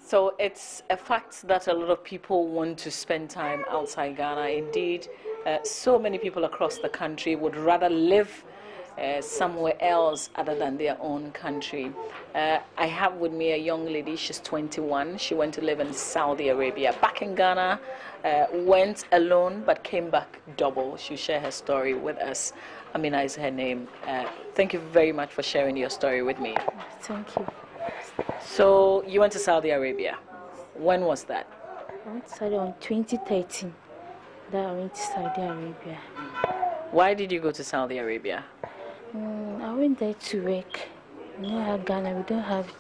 So it's a fact that a lot of people want to spend time outside Ghana. Indeed, so many people across the country would rather live somewhere else other than their own country. I have with me a young lady. She's 21. She went to live in Saudi Arabia. Back in Ghana, went alone but came back double. She'll share her story with us. Amina is her name. Thank you very much for sharing your story with me. Thank you. So you went to Saudi Arabia. When was that? I went to Saudi in 2013. That I went to Saudi Arabia. Why did you go to Saudi Arabia? I went there to work. You know, in Ghana, we don't have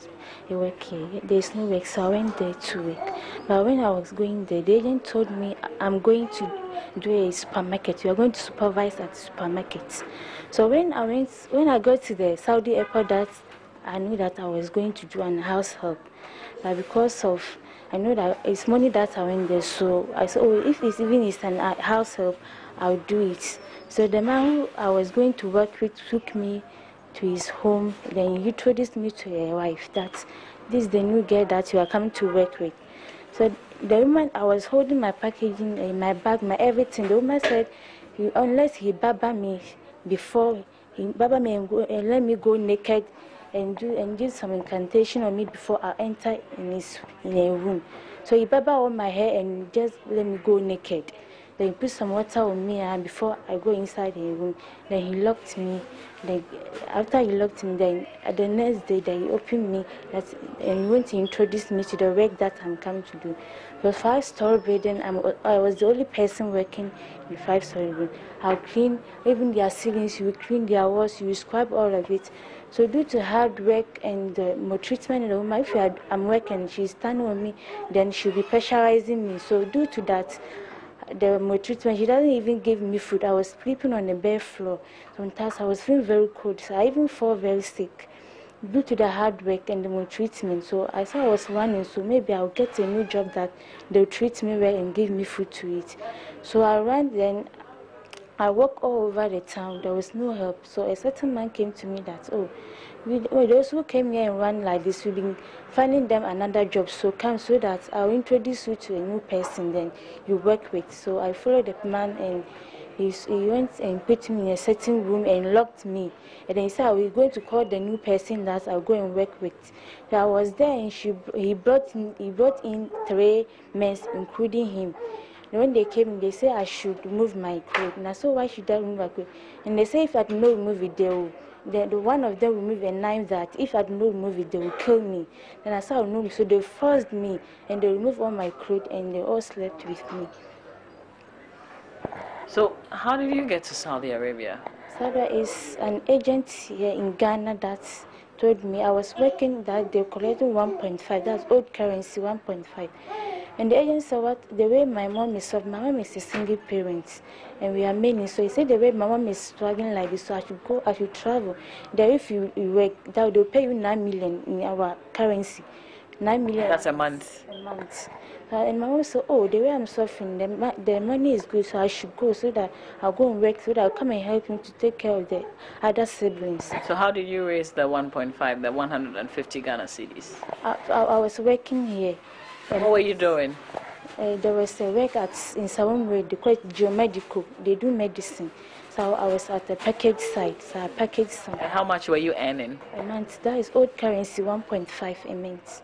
a work here. There's no work, so I went there to work. But when I was going there, the agent told me I'm going to do a supermarket. We are going to supervise at the supermarket. So when I got to the Saudi airport, that I knew that I was going to do an house help. But because of, I know that it's money that I went there, so I said, oh, if it's even is an house help, I'll do it. So the man who I was going to work with took me to his home. Then he introduced me to a wife that this is the new girl that you are coming to work with. So the woman, I was holding my packaging in my bag, my everything. The woman said, unless he baba me before, he baba me and let me go naked and do some incantation on me before I enter in a room. So he baba on my hair and just let me go naked. Then he put some water on me and before I go inside the room. Then he locked me. Then after he locked me, then the next day that he opened me and he went to introduce me to the work that I'm coming to do. For 5-story building, I was the only person working in 5-story building. I'll clean even their ceilings, you will clean their walls, you will scrub all of it. So due to hard work and more treatment, the woman, if I'm working, she's standing on me, then she'll be pressurizing me. So due to that, the more treatment, she doesn't even give me food. I was sleeping on the bare floor. Sometimes I was feeling very cold, so I even fall very sick due to the hard work and the more treatment. So I saw I was running, so maybe I'll get a new job that they'll treat me well and give me food to eat. So I ran, then I walked all over the town. There was no help. So a certain man came to me that, those who came here and ran like this, we've been finding them another job. So come so that I'll introduce you to a new person then you work with. So I followed the man and he went and put me in a certain room and locked me. And then he said, we're going to call the new person that I'll go and work with. So I was there and he brought in 3 men, including him. When they came, they said I should remove my clothes. And I said, why should I remove my clothes? And they say if I do not remove it, the one of them remove a knife that if I do not remove it, they will kill me. Then I said, I'll remove it. So they forced me and they removed all my clothes and they all slept with me. So how did you get to Saudi Arabia? Saudi is an agent here in Ghana that told me I was working that they collected 1.5, that's old currency, 1.5. And the agent said, the way my mom is a single parent, and we are many. So he said, the way my mom is struggling like this, so I should travel. There, if you work, they'll pay you 9 million in our currency. 9 million. That's a month. A month. And my mom said, the way I'm suffering, the money is good, so I should go so that I'll go and work, so that I'll come and help him to take care of the other siblings. So how did you raise the 1.5, the 150 Ghana cedis? I was working here. What were you doing? There was a work in Sawamwe, they call it geomedical. They do medicine. So I was at the package site, so I packaged some. And how much were you earning? A month. That is old currency, 1.5 a month.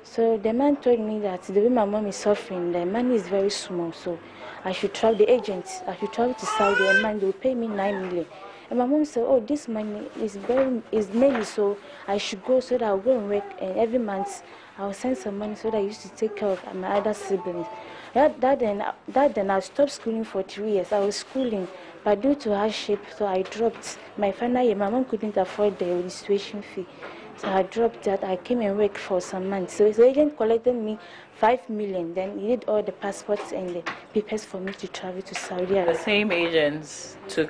So the man told me that the way my mom is suffering, the money is very small. So I should travel, the agents, I should travel to Saudi, and man, they will pay me 9 million. And my mom said, this money is many, so I should go so that I'll go and work, and every month I'll send some money so that I used to take care of my other siblings. That then I stopped schooling for 3 years. I was schooling, but due to hardship, so I dropped. My final year, my mom couldn't afford the registration fee. So I dropped that. I came and worked for some months. So the agent collected me 5 million. Then he did all the passports and the papers for me to travel to Saudi Arabia. The same agents took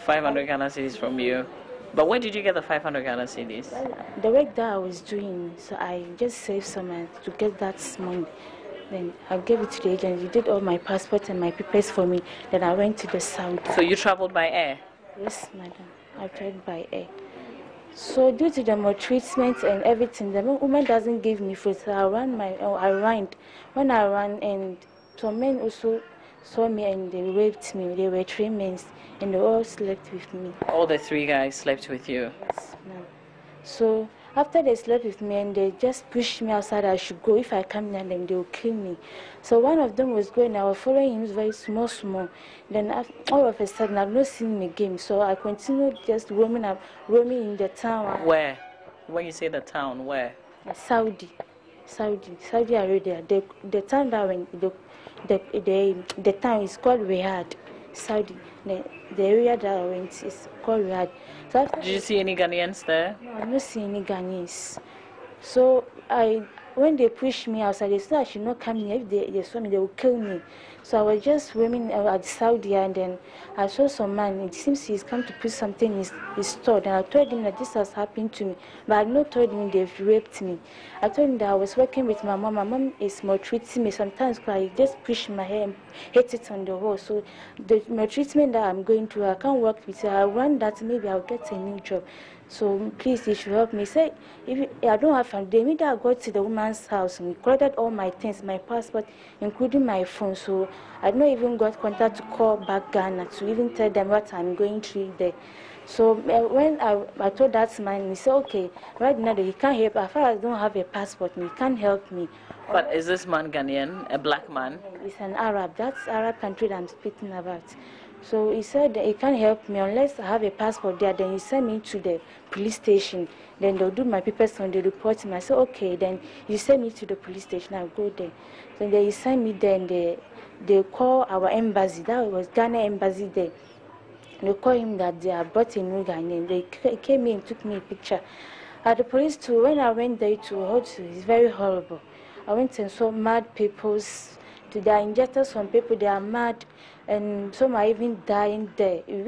500 Ghana cedis from you. But where did you get the 500 Ghana cedis? Well, the work that I was doing, so I just saved some money to get that money. Then I gave it to the agent. He did all my passport and my papers for me. Then I went to the Saudi. So you traveled by air? Yes, madam. I traveled by air. So due to the maltreatment and everything, the woman doesn't give me food. So I ran. When I ran, and some men also saw me and they raped me. They were 3 men, and they all slept with me. All the 3 guys slept with you? Yes, ma'am. So after they slept with me and they just pushed me outside, I should go. If I come near them, they will kill me. So one of them was going. I was following him very small. Then all of a sudden, I've not seen him again. So I continued just roaming in the town. Where? When you say the town, where? Saudi Arabia. The town that went, the town is called Riyadh. Saudi. The area that I went is called Riyadh. So did you see any Ghanaians there? No, I don't see any Ghanaians. So when they pushed me outside, they said I should not come here. If they saw me, they would kill me. So I was just roaming at Saudi, and then I saw some man. It seems he's come to put something in his store. And I told him that this has happened to me, but I had not told him they've raped me. I told him that I was working with my mom. My mom is maltreating me. Sometimes I just push my hair and hit it on the wall. So the maltreatment that I'm going through, I can't work with her. I want that maybe I'll get a new job. So please, you should help me. Say, I don't have family. They made I go to the woman's house and collected all my things, my passport, including my phone. So I don't even got contact to call back Ghana to even tell them what I'm going through there. So when I told that man, he said, okay, right now he can't help. As far as I don't have a passport, he can't help me. But is this man Ghanaian, a black man? He's an Arab. That's Arab country that I'm speaking about. So he said he can't help me unless I have a passport there. Then he sent me to the police station. Then they'll do my papers and they report him. I said, okay. Then he sent me to the police station. I'll go there. So then he sent me there, and they call our embassy. That was Ghana embassy there. They call him that they have brought a new Ghanaian. They came in and took me a picture. At the police too, when I went there to it's very horrible. I went and saw mad people. They are injected some people, they are mad, and some are even dying there. You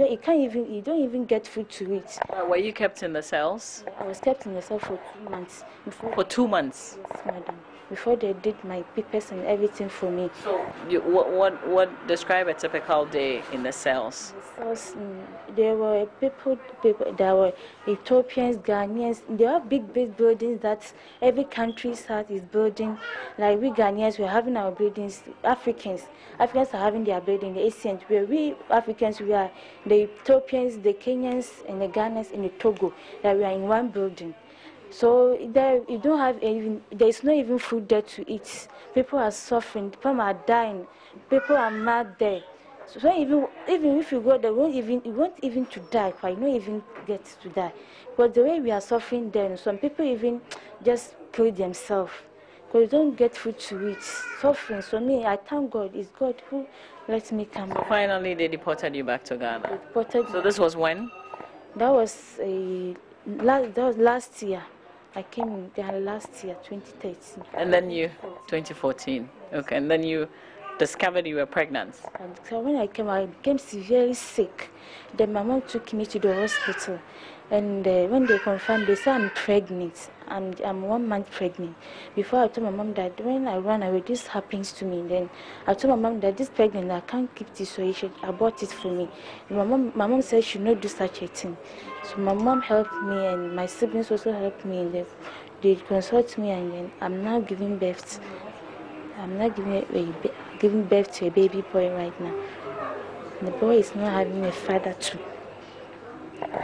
don't even get food to eat. Were you kept in the cells? I was kept in the cell for 2 months. For 2 months? Yes, madam. Before they did my papers and everything for me. So, what describe a typical day in the cells? There were people, there were Ethiopians, Ghanaians. There are big buildings that every country is building. Like we Ghanaians, we're having our buildings. Africans are having their building. The Asians, where we Africans, we are the Ethiopians, the Kenyans, and the Ghanaians, and the Togo. That we are in one building. So there there's not even food there to eat. People are suffering, people are dying, people are mad there. So even if you go there, you won't even to die, but you don't even get to die. But the way we are suffering there, some people even just kill themselves because they don't get food to eat. Suffering. So me, I thank God. It's God who lets me come back. Finally, they deported you back to Ghana. So this was when? That was last year. I came there last year, 2013. And then 2014. Okay, and then you discovered you were pregnant. And so when I became severely sick. Then my mom took me to the hospital. And when they confirmed, they said I'm pregnant. I'm 1 month pregnant. Before I told my mom that when I run away, this happens to me. Then I told my mom that this pregnant, I can't keep this, so you should abort it for me. And my mom said she should not do such a thing. So my mom helped me, and my siblings also helped me. And they consult me, and then I'm now giving birth. I'm not giving birth to a baby boy right now. The boy is not having a father too.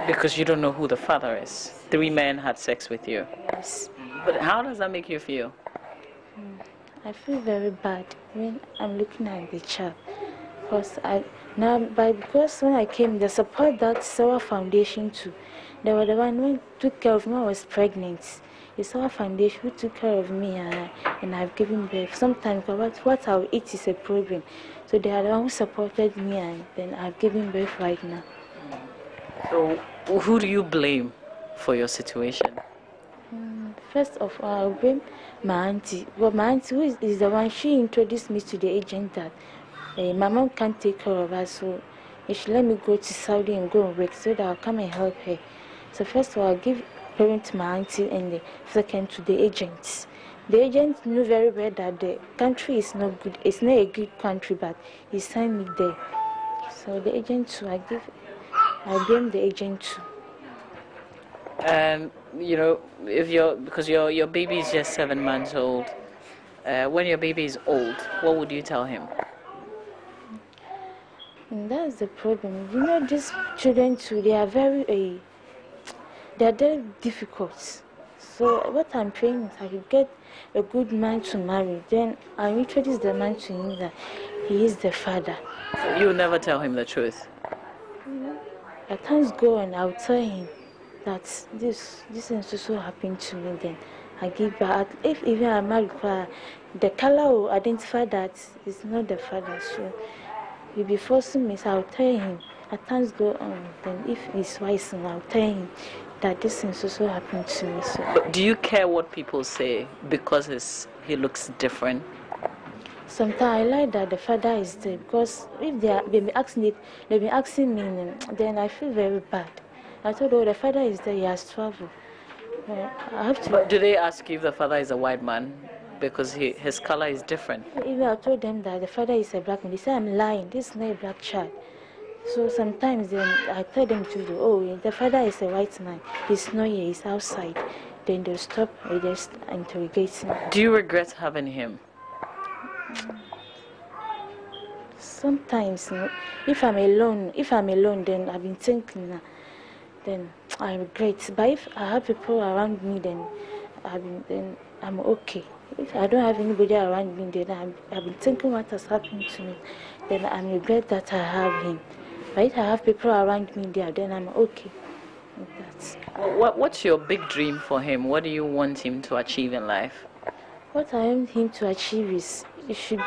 Because you don't know who the father is. 3 men had sex with you. Yes. But how does that make you feel? I feel very bad when I'm looking at the child. Because when I came, the support that Sawa Foundation too, they were the one who took care of me when I was pregnant. It's our foundation who took care of me, and I've given birth. Sometimes what I'll eat is a problem. So they are the one who supported me, and then I've given birth right now. So who do you blame for your situation? First of all, I blame my auntie. Well, my auntie who is the one, she introduced me to the agent that my mom can't take care of her, so she let me go to Saudi and go and work so that I'll come and help her. So first of all, I'll give parent to my auntie, and the second to the agents. The agent knew very well that the country is not good. It's not a good country, but he signed me there. So the agent too, I blame the agent too. And if because your baby is just 7 months old. When your baby is old, what would you tell him? And that's the problem. These children too, they are very difficult. So what I'm praying is I will get a good man to marry. Then I introduce the man to him that he is the father. So you never tell him the truth? At times go and I'll tell him that this is also happened to me. Then I give back. If even I'm married, the color will identify that it's not the father. So he'll be forcing me. So I'll tell him. At times go on. Then if he's wise, I'll tell him that this is also happened to me. So. But do you care what people say because he looks different? Sometimes I like that the father is there, because if they've been asking me, then I feel very bad. I told them, the father is there, he has traveled. I have to. But do they ask you if the father is a white man? Because his color is different. Even I told them that the father is a black man. They say I'm lying, this is not a black child. So sometimes then I tell them the father is a white man, he's not here, he's outside. Then they'll stop, they just interrogate him. Do you regret having him? Sometimes, if I'm alone, then I've been thinking, then I regret. But if I have people around me, then I'm okay. If I don't have anybody around me, then I've been thinking what has happened to me. Then I regret that I have him. But if I have people around me there, then I'm okay. What's your big dream for him? What do you want him to achieve in life? What I want him to achieve is he should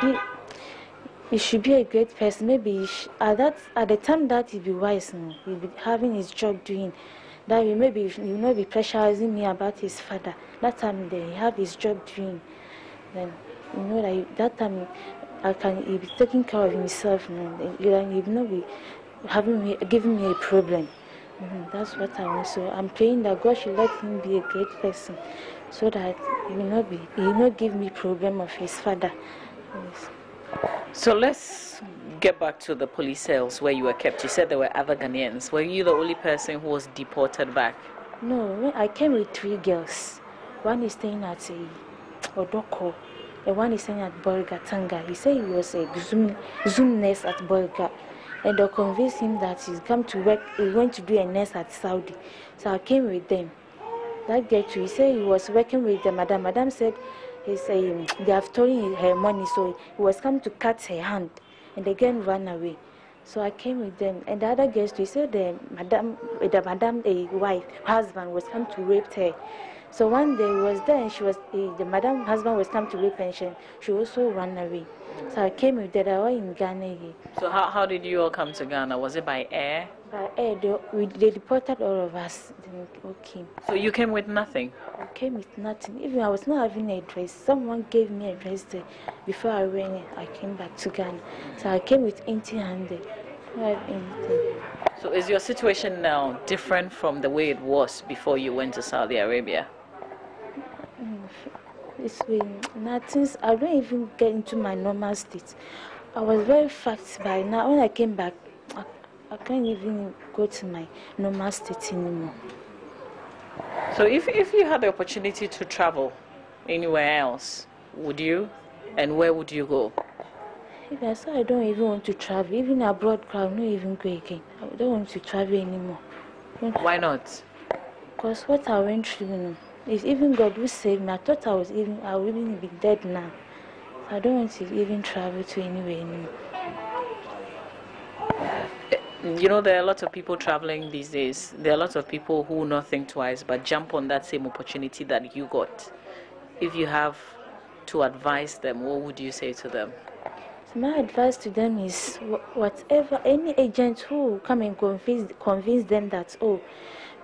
be a great person. Maybe at the time that he'll be wise, he'll be having his job doing. That maybe he will not be pressurizing me about his father. That time then he have his job doing. Then that time he'll be taking care of himself. He will not be giving me a problem. That's what I want. So I'm praying that God should let him be a great person, so that he will not give me problem of his father. Yes. So let's get back to the police cells where you were kept. You said there were other Ghanaians. Were you the only person who was deported back? No, I came with 3 girls. One is staying at Odoko, and one is staying at Bolga, Tanga. He said he was a Zoom nurse at Bolga. And they convinced him that he's come to work, he went to do a nurse at Saudi. So I came with them. That girl too, he said he was working with the madam. Madam said they have stolen her money, so he was come to cut her hand. And the girl ran away. So I came with them. And the other girls too, he said the madam, husband was come to rape her. So one day he was there and the madam husband was come to rape her, and she also ran away. So I came with them. I was in Ghana here. So how did you all come to Ghana? Was it by air? By air. They deported all of us. Then we came. So you came with nothing? I came with nothing. Even I was not having a dress. Someone gave me a dress there. Before I came back to Ghana. So I came with empty-handed. I don't have anything. So is your situation now different from the way it was before you went to Saudi Arabia? It's been nothing. I don't even get into my normal state. I was very fat by now. When I came back, I can't even go to my normal state anymore. So if you had the opportunity to travel anywhere else, would you? And where would you go? Yes, I don't even want to travel. Even abroad, I will not even go again. I don't want to travel anymore. Why not? Because what I went through, is even God who saved me. I thought I would even be dead now. I don't want to even travel to anywhere anymore. There are a lot of people traveling these days. There are a lot of people who will not think twice but jump on that same opportunity that you got. If you have to advise them, what would you say to them? So my advice to them is whatever, any agent who come and convince them that,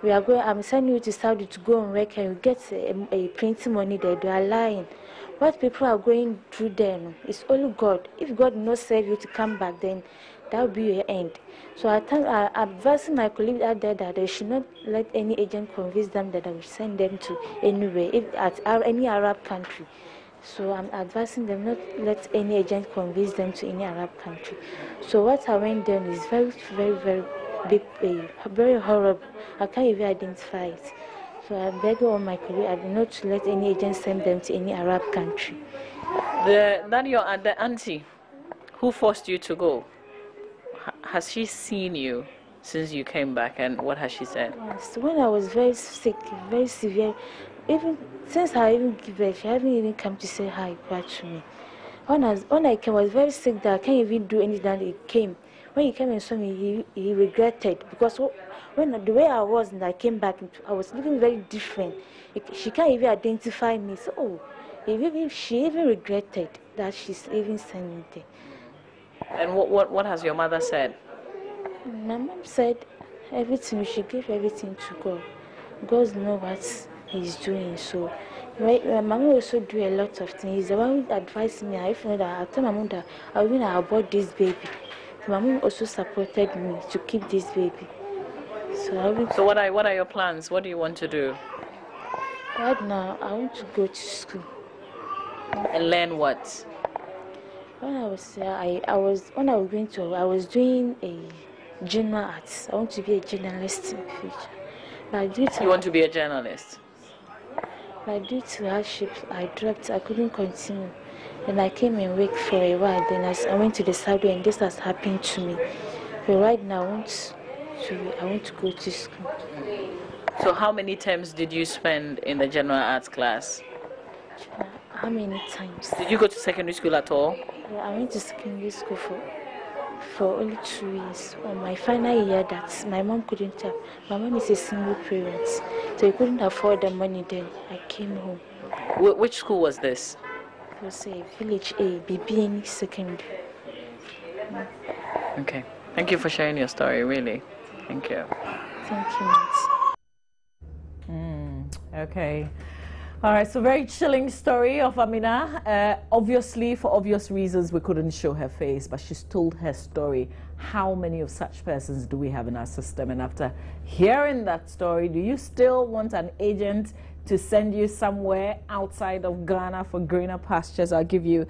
I'm sending you to Saudi to go and work and you get a printing money there, they are lying. What people are going through there is only God. If God will not save you to come back, then that will be your end. So I advising my colleagues out there that they should not let any agent convince them that I will send them to anywhere, if at any Arab country. So I'm advising them not let any agent convince them to any Arab country. So what I went down is very, very, very big, very horrible. I can't even identify it. So I beg all my colleagues not to let any agent send them to any Arab country. The auntie who forced you to go, has she seen you since you came back, and what has she said? Yes, when I was very sick, very severe, even since I even gave birth, she haven't even come to say hi back to me. When I came, I was very sick that I can't even do anything. He came. When he came and saw me, he regretted, because when the way I was and I came back, I was looking very different. She can't even identify me. So, she even regretted that she's even sending there. And what has your mother said? My mom said everything, she gave everything to God. God knows what He's doing. So, right, my mom also do a lot of things. He's the one who advised me. I know that I told my mom that I will abort this baby. My mom also supported me to keep this baby. So what are your plans? What do you want to do? Right now, I want to go to school. And learn what? When I was there, I was doing a general arts. I want to be a journalist in the future. But you want to be a journalist? But due to hardships, I dropped. I couldn't continue. Then I came and worked for a while. Then I went to the Saudi, and this has happened to me. But right now, I want to go to school. So how many terms did you spend in the general arts class? How many times? Did you go to secondary school at all? Yeah, I went to secondary school for only 2 years. On my final year, that my mom couldn't have. My mom is a single parent, so he couldn't afford the money. Then I came home. Which school was this? It was a village A, BBN secondary. Okay. Thank you for sharing your story, really. Thank you. Thank you, Nancy. Okay. All right, so very chilling story of Amina. Obviously, for obvious reasons, we couldn't show her face, but she's told her story. How many of such persons do we have in our system? And after hearing that story, do you still want an agent to send you somewhere outside of Ghana for greener pastures? I'll give you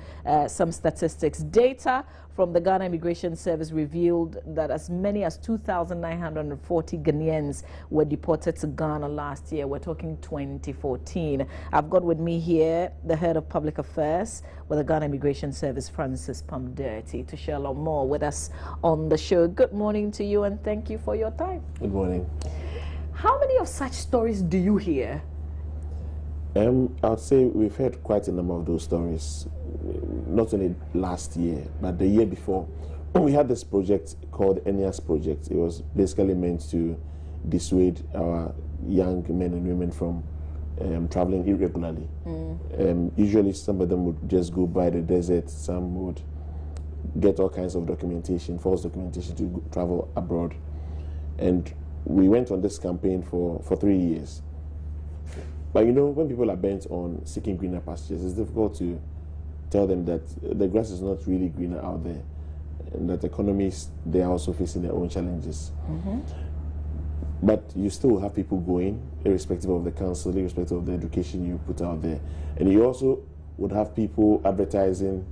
some statistics. Data from the Ghana Immigration Service revealed that as many as 2,940 Ghanaians were deported to Ghana last year. We're talking 2014. I've got with me here the head of public affairs with the Ghana Immigration Service, Francis Pamdirty, to share a lot more with us on the show. Good morning to you, and thank you for your time. Good morning. How many of such stories do you hear? I'd say we've heard quite a number of those stories, not only last year, but the year before. We had this project called ENIAS Project. It was basically meant to dissuade our young men and women from traveling irregularly. Usually some of them would just go by the desert, some would get all kinds of documentation, false documentation to travel abroad. And we went on this campaign for 3 years. But you know, when people are bent on seeking greener pastures, it's difficult to tell them that the grass is not really greener out there, and that economies, they are also facing their own challenges. But you still have people going, irrespective of the council, irrespective of the education you put out there. And you also would have people advertising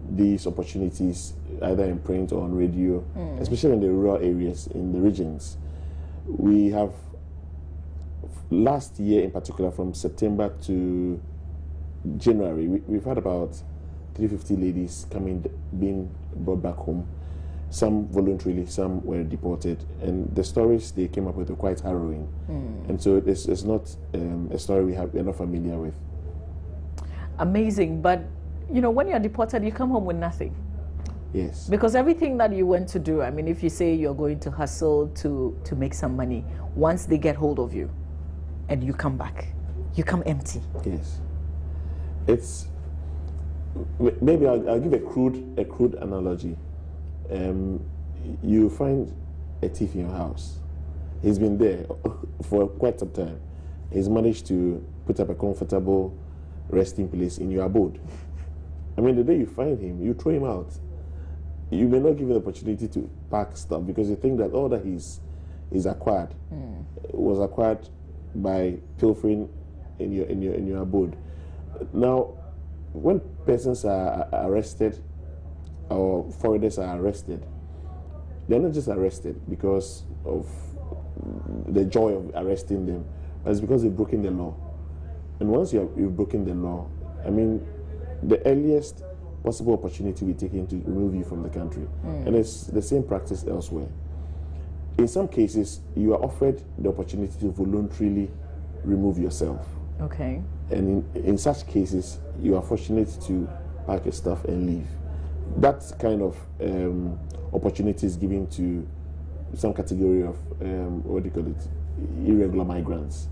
these opportunities either in print or on radio, especially in the rural areas, in the regions. We have, last year in particular, from September to January, we've had about 350 ladies being brought back home. Some voluntarily, some were deported, and the stories they came up with were quite harrowing. And so it's not a story we're not familiar with. Amazing, but you know, when you're deported, you come home with nothing. Yes. Because everything that you went to do, I mean, if you say you're going to hustle to make some money, once they get hold of you and you come back, you come empty. Yes. It's, maybe I'll give a crude analogy. You find a thief in your house. He's been there for quite some time. He's managed to put up a comfortable resting place in your abode. I mean, the day you find him, you throw him out. you may not give him the opportunity to pack stuff because you think that all that he's acquired was acquired by pilfering in your abode. Now, when persons are arrested or foreigners are arrested, they're not just arrested because of the joy of arresting them, but it's because they've broken the law. And once you've broken the law, I mean, the earliest possible opportunity will be taken to remove you from the country. And it's the same practice elsewhere. In some cases, you are offered the opportunity to voluntarily remove yourself. Okay. And in such cases, you are fortunate to pack your stuff and leave. That kind of opportunity is given to some category of, what do you call it, irregular migrants.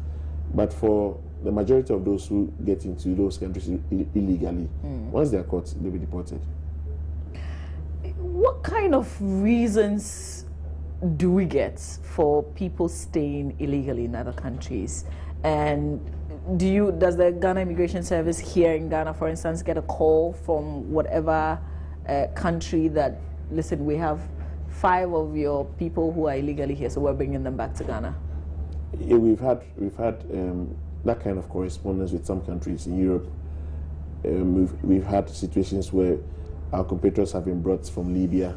But for the majority of those who get into those countries illegally, once they are caught, they'll be deported. What kind of reasons do we get for people staying illegally in other countries? And does the Ghana Immigration Service here in Ghana, for instance, get a call from whatever country that, listen, we have 5 of your people who are illegally here, so we're bringing them back to Ghana? Yeah, we've had that kind of correspondence with some countries in Europe. We've had situations where our compatriots have been brought from Libya.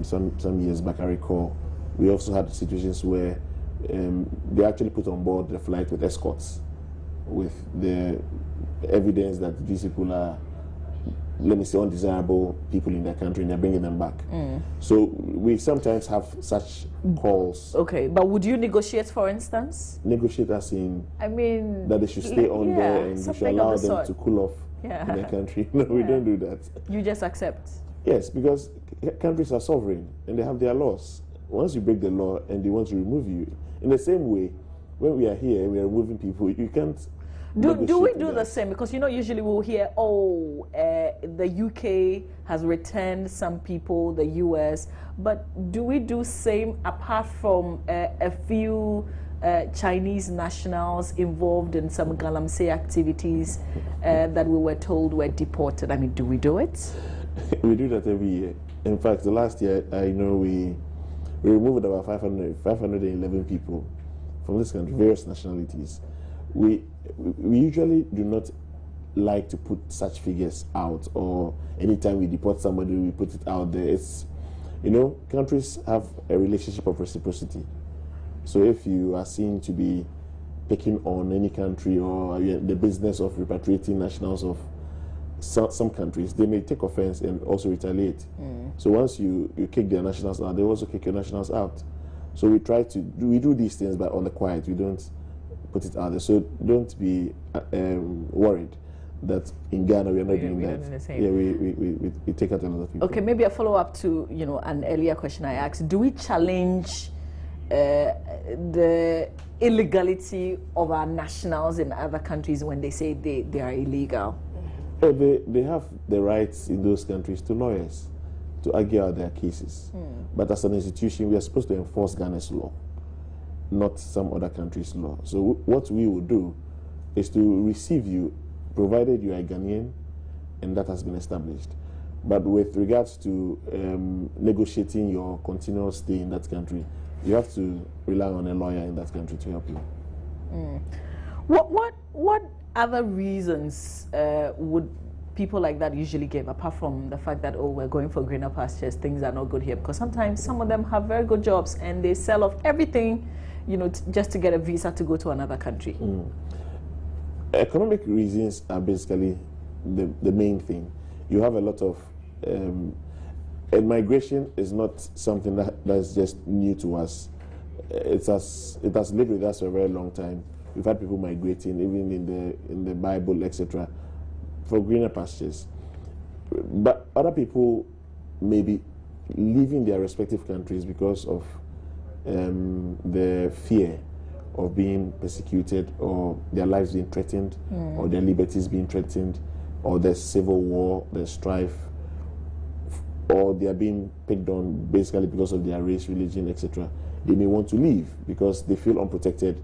Some years back, I recall. We also had situations where they actually put on board the flight with escorts, with the evidence that these people are, let me say, undesirable people in their country, and they're bringing them back. So we sometimes have such calls. Okay, but would you negotiate, for instance? Negotiate as in, I mean, that they should stay on there and we should allow them to cool off in their country. No, we don't do that. You just accept? Yes, because countries are sovereign and they have their laws. Once you break the law and they want to remove you, in the same way, when we are here, we are removing people. You can't. Do we do the same? Because, you know, usually we'll hear, the UK has returned some people, the US, but do we do same apart from a few Chinese nationals involved in some galamsey activities that we were told were deported? I mean, do we do it? We do that every year. In fact, the last year, I know we removed about 511 people from this country, various nationalities. We usually do not like to put such figures out, or anytime we deport somebody, we put it out there. It's, you know, countries have a relationship of reciprocity. So if you are seen to be picking on any country or the business of repatriating nationals of some countries, they may take offense and also retaliate. So once you kick their nationals out, they also kick your nationals out. So we do these things, but on the quiet. We don't put it out there. So don't be worried that in Ghana we are not doing that. Yeah, we take out a lot of people. Okay, maybe a follow-up to, you know, an earlier question I asked. Do we challenge the illegality of our nationals in other countries when they say they are illegal? They have the rights in those countries to lawyers to argue out their cases. But as an institution, we are supposed to enforce Ghana's law, not some other country's law. So what we will do is to receive you, provided you are a Ghanaian, and that has been established. But with regards to negotiating your continual stay in that country, you have to rely on a lawyer in that country to help you. What other reasons would people like that usually give, apart from the fact that, we're going for greener pastures, things are not good here? Because sometimes some of them have very good jobs and they sell off everything, you know, just to get a visa to go to another country. Economic reasons are basically the main thing. You have a lot of and migration is not something that's just new to us. It has lived with us for a very long time. We've had people migrating, even in the Bible, etc., for greener pastures. But other people may be leaving their respective countries because of the fear of being persecuted, or their lives being threatened, or their liberties being threatened, or there's civil war, there's strife, or they are being picked on basically because of their race, religion, etc. They may want to leave because they feel unprotected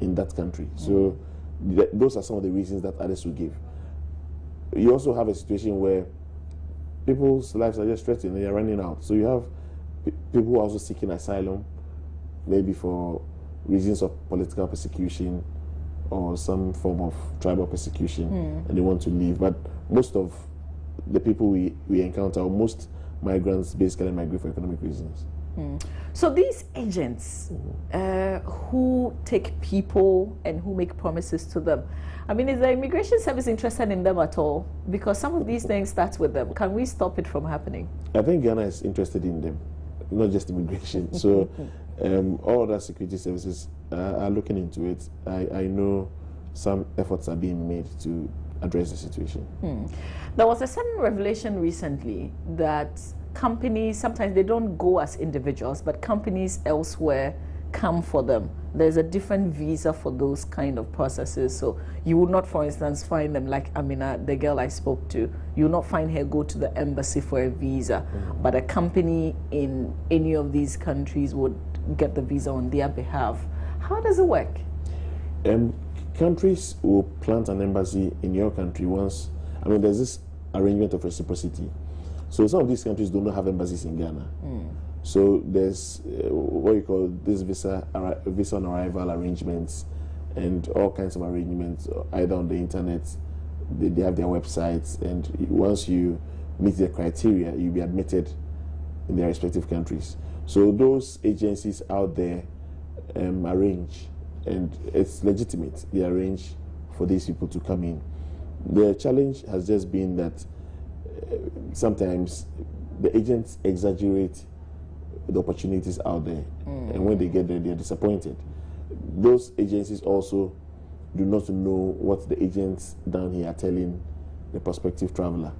in that country. So those are some of the reasons that others will give. You also have a situation where people's lives are just threatened. They are running out. So you have people who are also seeking asylum, maybe for reasons of political persecution or some form of tribal persecution, and they want to leave. But most of the people we encounter, or most migrants, basically migrate for economic reasons. So these agents who take people and who make promises to them, I mean, is the Immigration Service interested in them at all? Because some of these things start with them. Can we stop it from happening? I think Ghana is interested in them, not just immigration. So all other security services are looking into it. I know some efforts are being made to address the situation. There was a sudden revelation recently that companies, sometimes they don't go as individuals, but companies elsewhere come for them. There's a different visa for those kind of processes. So you would not, for instance, find them like Amina, the girl I spoke to. You will not find her go to the embassy for a visa, but a company in any of these countries would get the visa on their behalf. How does it work? Countries will plant an embassy in your country once. I mean, there's this arrangement of reciprocity. So some of these countries do not have embassies in Ghana. So there's what you call this visa on arrival arrangements and all kinds of arrangements, either on the internet, they have their websites, and once you meet their criteria, you'll be admitted in their respective countries. So those agencies out there arrange, and it's legitimate. They arrange for these people to come in. The challenge has just been that sometimes the agents exaggerate the opportunities out there, and when they get there, they're disappointed. Those agencies also do not know what the agents down here are telling the prospective traveler,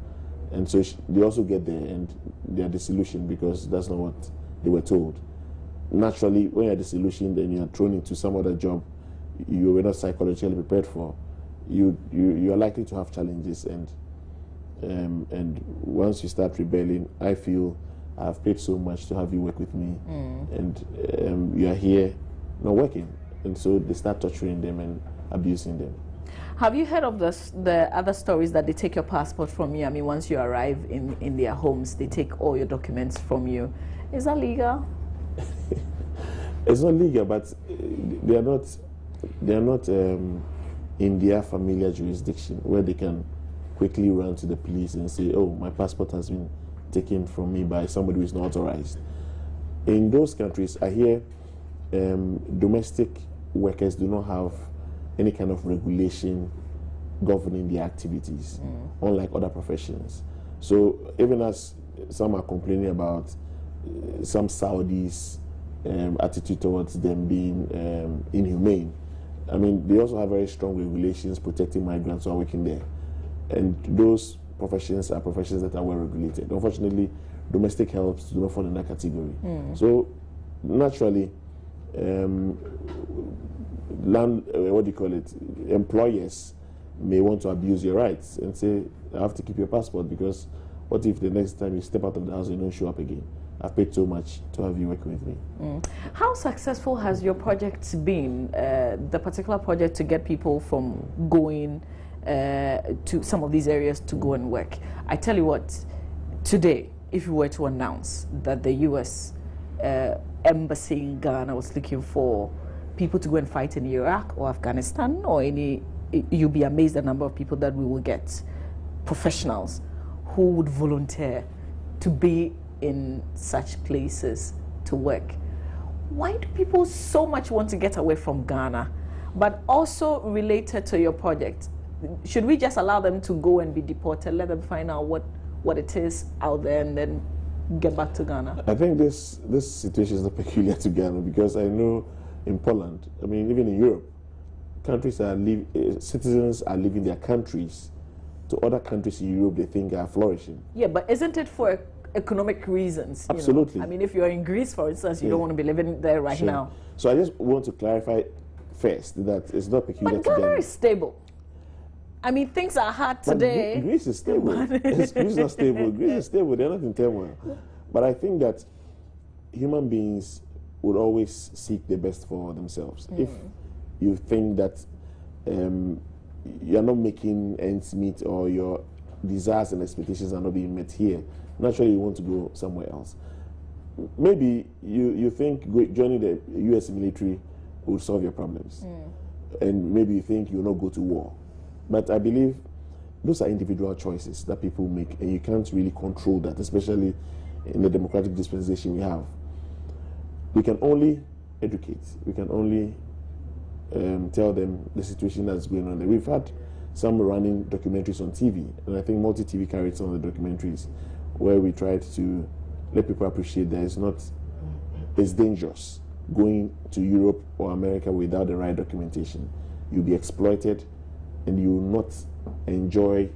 and so they also get there and they are disillusioned because that's not what they were told. Naturally, when you're disillusioned and you're thrown into some other job you were not psychologically prepared for, you are likely to have challenges, and once you start rebelling, I feel I've paid so much to have you work with me, and you are here not working, and so they start torturing them and abusing them. Have you heard of the other stories that they take your passport from you? I mean, once you arrive in their homes, they take all your documents from you. Is that legal? It's not legal, but they are not in their familiar jurisdiction where they can quickly run to the police and say, oh, my passport has been taken from me by somebody who is not authorized. In those countries, I hear domestic workers do not have any kind of regulation governing their activities, unlike other professions. So even as some are complaining about some Saudis' attitude towards them being inhumane, I mean, they also have very strong regulations protecting migrants who are working there. And those professions are professions that are well regulated. Unfortunately, domestic helps do not fall in that category. So naturally, employers may want to abuse your rights and say, I have to keep your passport, because what if the next time you step out of the house and you don't show up again? I've paid so much to have you working with me. How successful has your project been, the particular project to get people from going to some of these areas to go and work? I tell you what, today, if you were to announce that the U.S. Embassy in Ghana was looking for people to go and fight in Iraq or Afghanistan or any, you'll be amazed the number of people that we will get, professionals who would volunteer to be in such places to work. Why do people so much want to get away from Ghana? But also related to your project, should we just allow them to go and be deported, let them find out what it is out there, and then get back to Ghana? I think this situation is not peculiar to Ghana, because I know in Poland, I mean, even in Europe, citizens are leaving their countries to other countries in Europe they think are flourishing. Yeah, but isn't it for economic reasons? Absolutely. You know? I mean, if you're in Greece, for instance, you don't want to be living there right now. So I just want to clarify first that it's not peculiar to Ghana. But Ghana is stable. I mean, things are hard today. But Greece is stable. Greece is not stable. Greece is stable. They're not in turmoil. But I think that human beings would always seek the best for themselves. If you think that you're not making ends meet, or your desires and expectations are not being met here, naturally you want to go somewhere else. Maybe you think joining the U.S. military will solve your problems, and maybe you think you'll not go to war. But I believe those are individual choices that people make, and you can't really control that, especially in the democratic dispensation we have. We can only educate. We can only tell them the situation that's going on there. We've had some running documentaries on TV, and I think Multi-TV carried some of the documentaries where we tried to let people appreciate that it's dangerous going to Europe or America without the right documentation. You'll be exploited, and you will not enjoy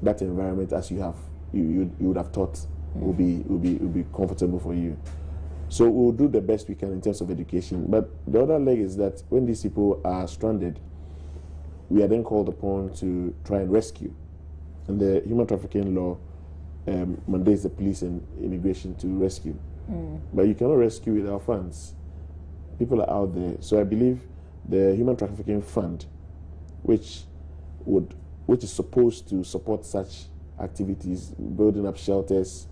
that environment as you would have thought will be comfortable for you. So we'll do the best we can in terms of education. But the other leg is that when these people are stranded, we are then called upon to try and rescue. And the human trafficking law mandates the police and immigration to rescue. But you cannot rescue without funds. People are out there. So I believe the Human Trafficking Fund, which is supposed to support such activities, building up shelters.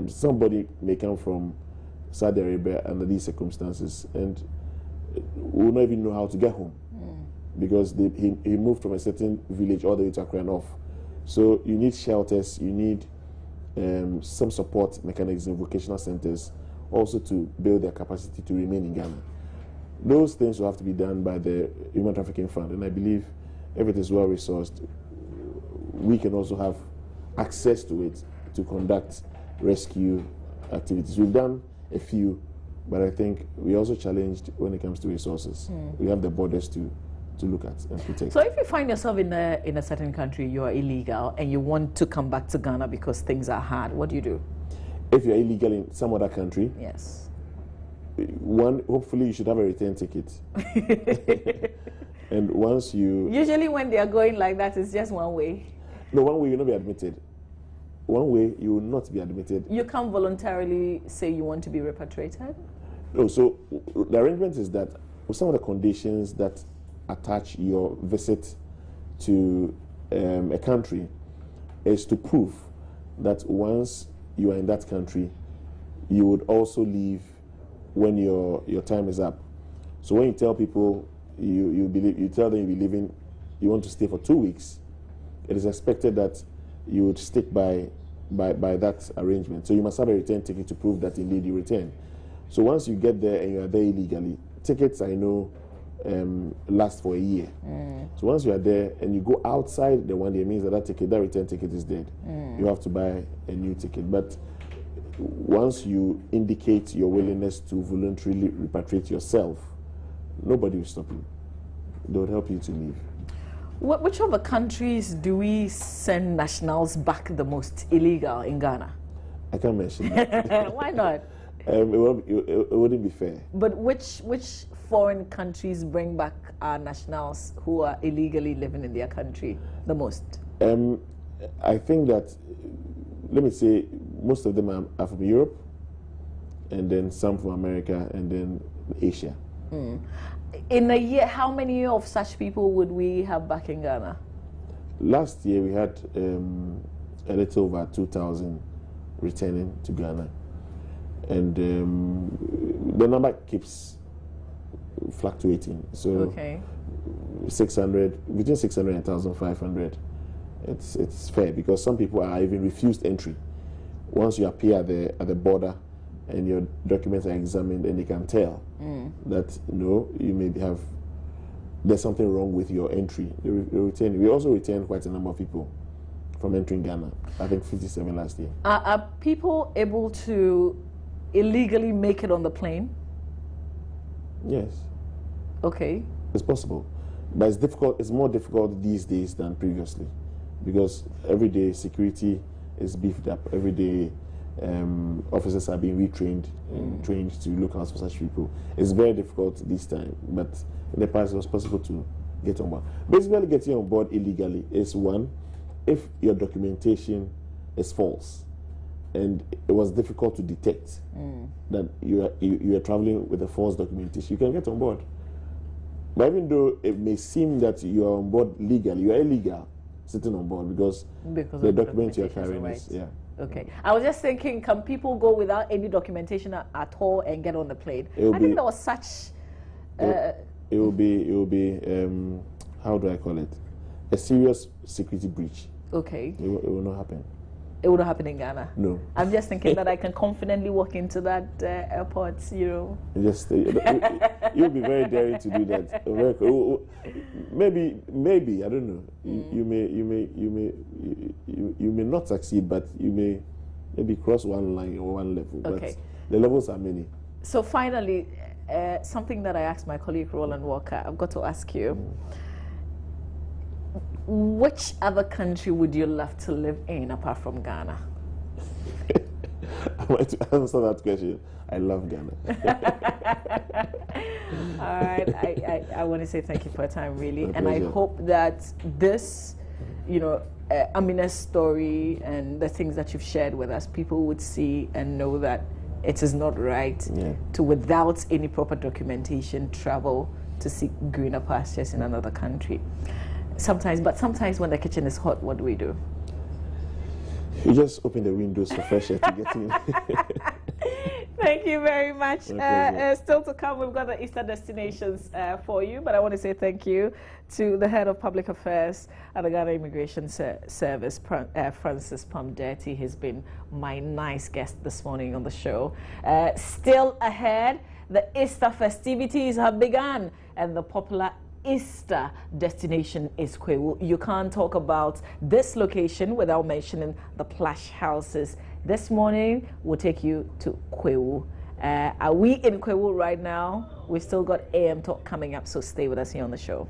Somebody may come from Saudi Arabia under these circumstances and will not even know how to get home because he moved from a certain village all the way to Accra and off. So you need shelters, you need some support mechanisms, vocational centers, also to build their capacity to remain in Ghana. Those things will have to be done by the Human Trafficking Fund, and I believe if it is well resourced, we can also have access to it to conduct rescue activities. We've done a few, but I think we also challenged when it comes to resources. We have the borders to look at and protect. So if you find yourself in a certain country, you are illegal, and you want to come back to Ghana because things are hard, what do you do? If you're illegal in some other country, yes, hopefully you should have a return ticket. And once you... Usually when they are going like that, it's just one way. No, one way you'll not be admitted. One way you will not be admitted. You can't voluntarily say you want to be repatriated? No, so the arrangement is that with some of the conditions that attach your visit to a country is to prove that once you are in that country, you would also leave when your time is up. So when you tell people you tell them you'll be leaving, you want to stay for 2 weeks, it is expected that you would stick by that arrangement. So you must have a return ticket to prove that indeed you return. So once you get there and you are there illegally, tickets I know last for a year. So once you are there and you go outside the 1 year, means that that return ticket is dead. You have to buy a new ticket. But once you indicate your willingness to voluntarily repatriate yourself, nobody will stop you. They will help you to leave. Which of the countries do we send nationals back the most illegal in Ghana? I can't mention that. Why not? It wouldn't be fair. But which foreign countries bring back our nationals who are illegally living in their country the most? I think that, let me say, most of them are from Europe, and then some from America, and then Asia. In a year, how many of such people would we have back in Ghana? Last year we had a little over 2,000 returning to Ghana, and the number keeps fluctuating. So okay. 600, between 600 and 1,500. It's fair because some people are even refused entry. Once you appear at the border and your documents are examined, and they can tell that you may have, there's something wrong with your entry. They retain you. We also returned quite a number of people from entering Ghana. I think 57 last year. Are people able to illegally make it on the plane? Yes. Okay. It's possible, but it's difficult. It's more difficult these days than previously, because every day security is beefed up. Every day officers are being retrained and trained to look out for such people. It's very difficult this time, but in the past it was possible to get on board. Basically, getting on board illegally is one, if your documentation is false, and it was difficult to detect that you are traveling with a false documentation, you can get on board. But even though it may seem that you are on board legally, you are illegal sitting on board because Because the of the document you're documentation, carrying right. is, yeah. Okay. I was just thinking, can people go without any documentation at all and get on the plane? It will I think be- there was such. It will be, how do I call it? A serious security breach. Okay. It will not happen. It would happen in Ghana. No. I'm just thinking that I can confidently walk into that airport, you know. Just you'll be very daring to do that. Maybe I don't know. You may not succeed, but you may maybe cross one line or one level. Okay. But the levels are many. So finally, something that I asked my colleague Roland Walker, I've got to ask you. Which other country would you love to live in apart from Ghana? I want to answer that question. I love Ghana. All right, I want to say thank you for your time, really, My and I pleasure. hope that this, you know, Amina's story and the things that you've shared with us, people would see and know that it is not right to, without any proper documentation, travel to seek greener pastures in another country. Sometimes when the kitchen is hot, what do we do? You just open the windows for fresh air to get in. Thank you very much. pleasure. Still to come, we've got the Easter destinations for you, but I want to say thank you to the head of public affairs at the Ghana Immigration Service, Francis Pamdeti. He's been my nice guest this morning on the show. Still ahead, the Easter festivities have begun, and the popular Easter destination is Kwewu. You can't talk about this location without mentioning the plush houses. This morning, we'll take you to Kwewu. Are we in Kwewu right now? We've still got AM Talk coming up, so stay with us here on the show.